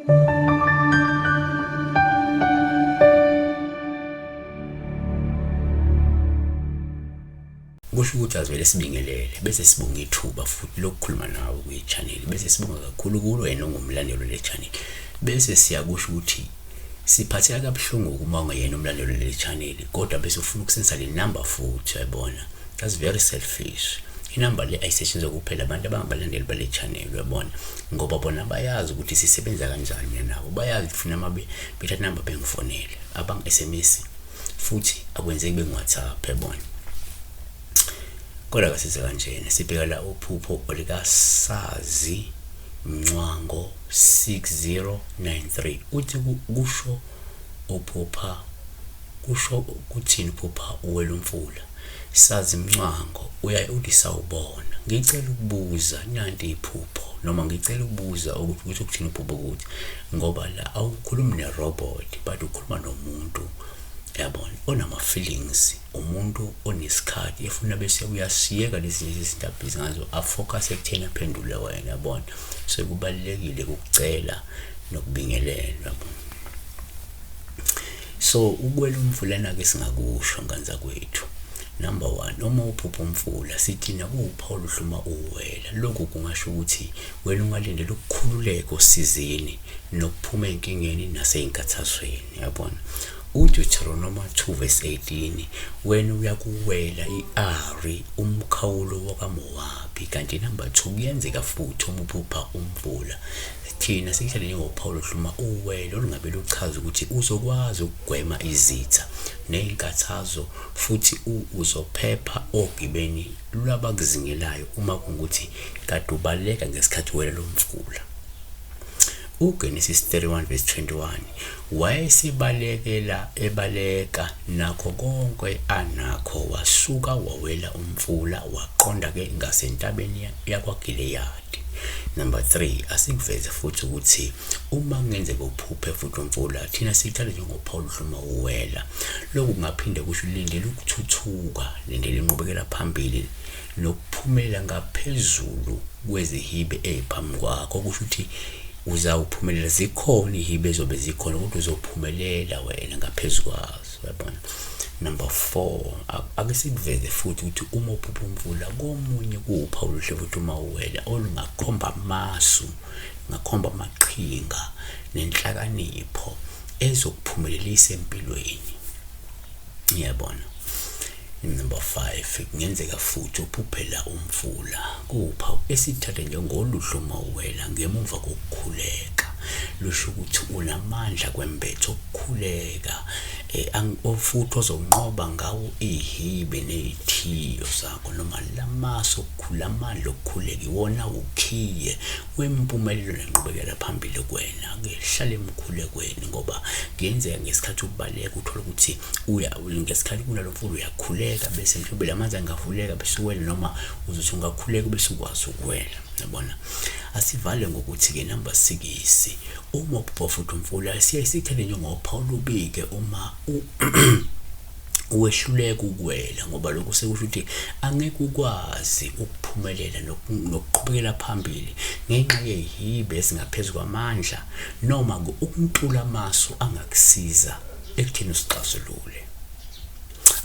kusho ukuthi azivele sibingelele bese sibonga ithuba futhi lokukhuluma nawe kwi-channel bese sibonga kakhulu kulo wena ongumlandeli le channel bese siyakusho ukuthi siphatheka kabuhlungu uma ungayena umlandeli le channel kodwa bese ufuna ukusendisa le number futhi uyabona. That's very selfish. Inamba le ayisetshenziswa kuphela abantu abangabalandeli bale channel uyabona ngoba bona bayazi ukuthi sisebenza kanjani nabo bayazi ufuna mabe bethatha number bengifonele abang SMS futhi akwenzeki bengu-WhatsApp uyabona. Kodwa kasize kanjena sibheka la uphupho olika Sazi Mncwango 6093 uthi kusho uphupha kusho kuthini uphupha uwela umfula. Sazi Mncwango uthi sawubona ngicela ukubuza nanti iphupho noma ngicela ukubuza ukuthi ukuthini uphupho ukuthi ngoba la awukhulumi ne-robot but ukhuluma nomuntu yabona onama feelings umuntu onesikhathi efuna bese uyasiyeka lezi izinto abhizi ngazo afocus ekuthena aphendule wena yabona. So kubalekile ukucela nokubingelela yabona. So ukwela umfulana ke singakusho nganza kwethu. Number 1 uma uphupha umfula sithi nakuwupha oluhluma uwela lokho kungasho ukuthi wena ungalindela ukukhululeka osizini nokuphuma enkingeni naseyinkathazweni yabona. uDeuteronomy 2:18 wena uyakuwela iAri umkhawulo wakaMowabi kanti number 2 kuyenzeka futhi uma uphupha umfula thina sikuhlale njengophawu hluma uwelo olungabe luchaza ukuthi uzokwazi ukugwema izitha nezinkathazo futhi uzophepha ogibeni lwabakuzingelayo uma kungukuthi kade ubaleka ngesikhathi wela lomfula. uGenesis 31:21 wayesibalekela ebaleka nakho konke anakho wasuka wawela umfula waqonda ke ngasentabeni yakwaGileyadi. Number 3 asikuveze futhi ukuthi uma ngenzeka uphuphe futhi umfula thina sithanda njengophawu hluma uwela lokhu kungaphinde kusho ulindele ukuthuthuka lendele inqubekela phambili nokuphumelela ngaphezulu kwezihibe eziphambi kwakho kusho ukuthi uzawuphumelela zikhona ihibe ezobe zikhona kodwa uzophumelela wena ngaphezulu kwazo yabona. Number 4 akusikuveze futhi ukuthi uma uphupha umfula komunye kuwuphawu luhle futhi uma uwela olungakhomba amasu ngakhomba amaqhinga nenhlakanipho ezokuphumelelisa empilweni yabona. Number 5 kungenzeka futhi uphuphela umfula kuwuphawu esithatha njengoluhlu mawela ngemuva kokukhuleka lusho ukuthi unamandla kwembetho ukukhuleka futhi ozonqoba ngawo ihibe nezithiyo zakho noma lamaso okukhula amandla okukhuleka iwona ukhiye wempumelelo nenqubekela phambili kwena ke hlale emkhulekweni ngoba kuyenzeka ngesikhathi ubaleka uthola ukuthi ngesikhathi kunalo mfula uyakhuleka bese mhlawumbe lamanzi angavuleka bese wena noma uzothi ungakhuleka bese ukwazi ukwela yabona. Asivale ngokuthi ke number 6 uma uphupha futhi umfula siyayithele njengophawu lubike uma uwehluleka ukwela ngoba lokhu sekusho ukuthi angeke ukwazi ukuphumelela nokuqhubekela phambili ngenxa yehibe esingaphezulu kwamandla noma ukuntula amasu angakusiza ekuthini usixazulule.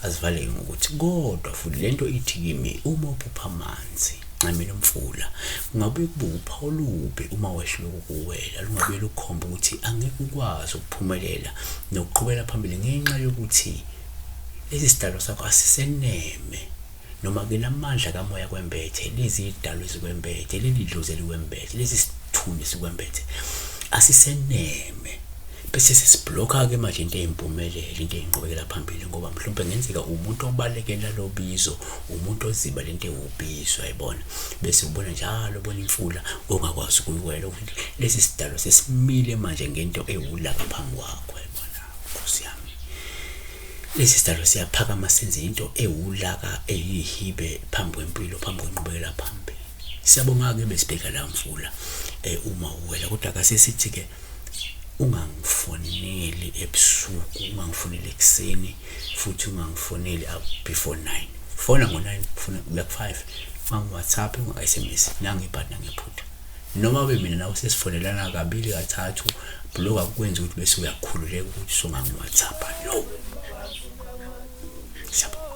Asivale ngokuthi kodwa futhi lento ithi kimi uma uphupha amanzi nxamela umfula ungabe kubupha olubi uma wehluleka ukuwela lungabe lukhomba ukuthi angeke ukwazi ukuphumelela nokuqhubela phambili ngenxa yokuthi lezi sidalo sakho asiseneme noma ke lamandla kamoya kwembethe lezi idalo ezikwembethe leli dlozi elikwembethe lezi sithuni sikwembethe asiseneme bese sesibloka ke manje into eyimpumelelo into eyinqobekela phambili ngoba mhlawumbe ngenzeka umuntu obalekela lobizo umuntu oziba lento ewubizo ayibona bese ubona njalo ubona imfula ongakwazi ukuyiwela ukuthi lesi sidalo sesimile manje ngento ewulaka phambi kwakho ayibona Nkosi yami. Lesi sidalo siyaphakama senze into ewulaka eyihibe phambi kwempilo phambi kwenqubekela phambili. Siyabonga ke besibheka la mfula uma uwela kodwa akasesithi ke ungangifoneli ebusuku ungangifoneli ekseni futhi ungangifoneli before 9 fona ngo9 fona like 5 mang WhatsApp ngo SMS nange partner ngephutha noma ube mina nawe sesifonelana kabili kathathu, lokho akukwenzi ukuthi bese uyakhululeka ukuthi songangi-WhatsApp. No. Siyabonga.